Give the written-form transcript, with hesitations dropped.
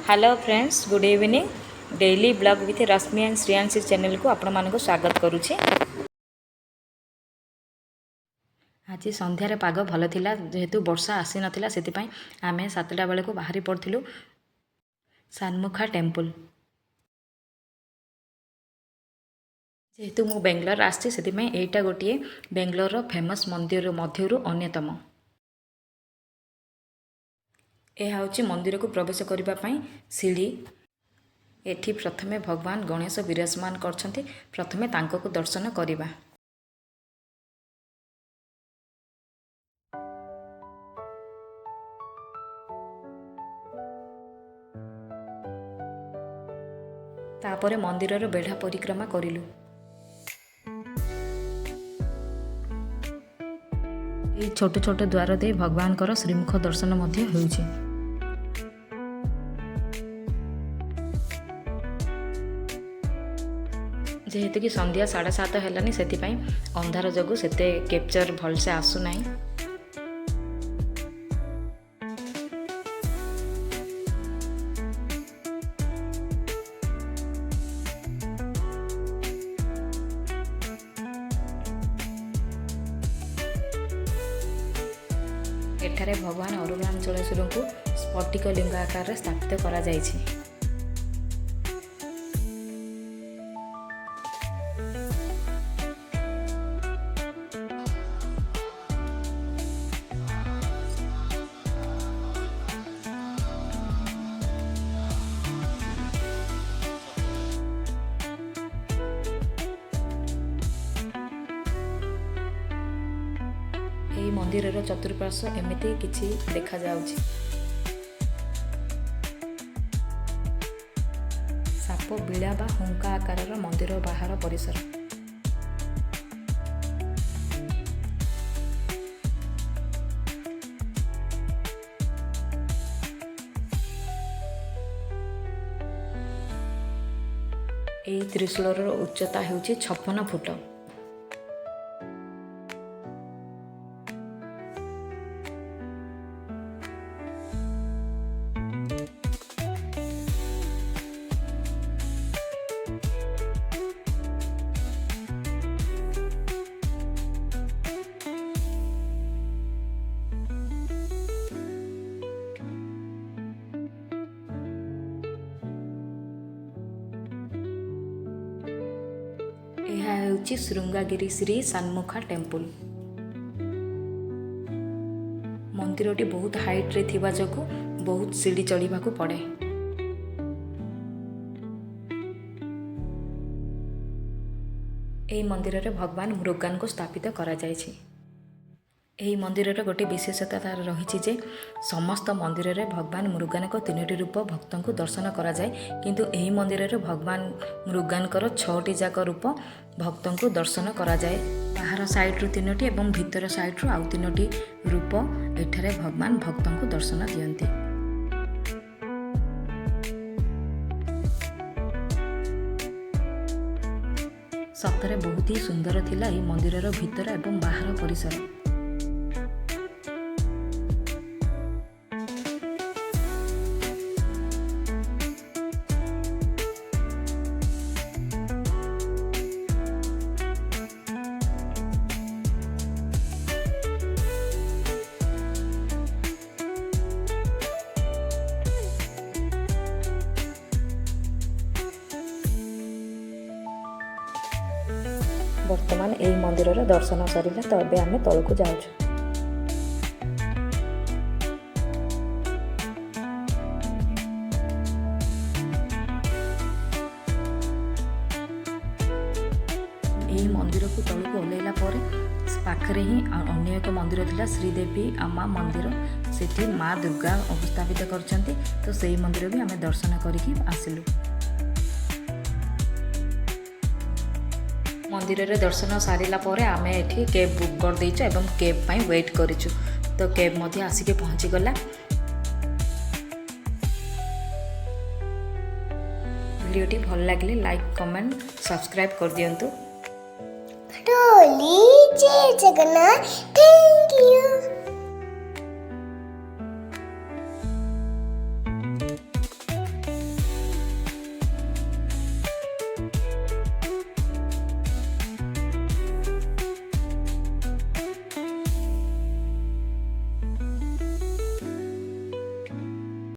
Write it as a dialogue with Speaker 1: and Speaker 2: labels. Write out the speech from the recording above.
Speaker 1: Hello friends, good evening. Daily blog with Rashmi and Shreyanshi channel को आपण मानक स्वागत करुछि। आज संध्यारे पाग भल थिला, जेहेतु वर्षा आसी नथिला सेति आमे 7टा बेले को बाहरी पड़थिलु shanmukha टेम्पल। जेहेतु मु बेंगलोर आछि सेति एटा गोटे बेंगलोर फेमस मंदिर मध्यरु अन्यतम। यह हूँ मंदिर को प्रवेश करने सीढ़ी। एठी प्रथमे भगवान गणेश विराजमान करछन्ति। प्रथमे तांको को दर्शन करिबा। तापरे मंदिरर बेढ़ा परिक्रमा करिलु। ये छोट छोट द्वार दे भगवान कर श्रीमुख दर्शन मध्य होउछि। जेहेतु कि संध्या 7:30 हेलानी सेति अंधार जगू सेते कैप्चर भल से आसु नाही। एठारे भगवान अरुणाचलेश्वर को स्फटिक लिंग आकार स्थापित करा जायछि। मंदिर चतुर्पार्श्व एमती किछि देखा जाउछि। साप बिड़ा बा हुंका आकार मंदिर बाहर परिसर। एई त्रिशूलर उच्चता हेउछि 56 फुट। यह हूँ श्रृंगागिरी श्री shanmukha टेम्पल। मंदिरटी बहुत हाइट रे थिबा जको बहुत सीढ़ी चढ़ा पड़े। यह मंदिर रे भगवान मृगान को स्थापित करा जायछि। यही मंदिर गोटे विशेषता तार रही जे समस्त मंदिर रे भगवान मृगान को 3टी रूप भक्तों को दर्शन करा जाए, किंतु यही मंदिर रे भगवान मृगान 6टी जाक रूप भक्तों को दर्शन करा जाए। बाहर साइड रु 3टी एवं भीतर साइड रु आउ 3टी रूप एठारे भगवान भक्तों को दर्शन दियंती। सतरे बहुत ही सुंदर थिला यह मंदिर भीतर एवं बाहर परिसर। वर्तमान यही मंदिर दर्शन सरिला, तो एबे आमे तळकु जाउछु। यही मंदिर को तळकु ओलेला परे पाखरे ही अन्य एक मंदिर थिला श्रीदेवी अम्मा मंदिर। सेठी माँ दुर्गा अवस्थापित करछन्ती, तो सेही मंदिर भी आमे दर्शन करिकि आसिलु। मंदिर रे दर्शन सारिला परे आमे एठी कैब बुक कर देइछु एवं कैब पई वेट करिछु। तो कैब मध्ये आसिके पहुंची गला। वीडियोटी भल लागले लाइक कमेंट सब्सक्राइब कर दियंतु।
Speaker 2: जय जगन्नाथ।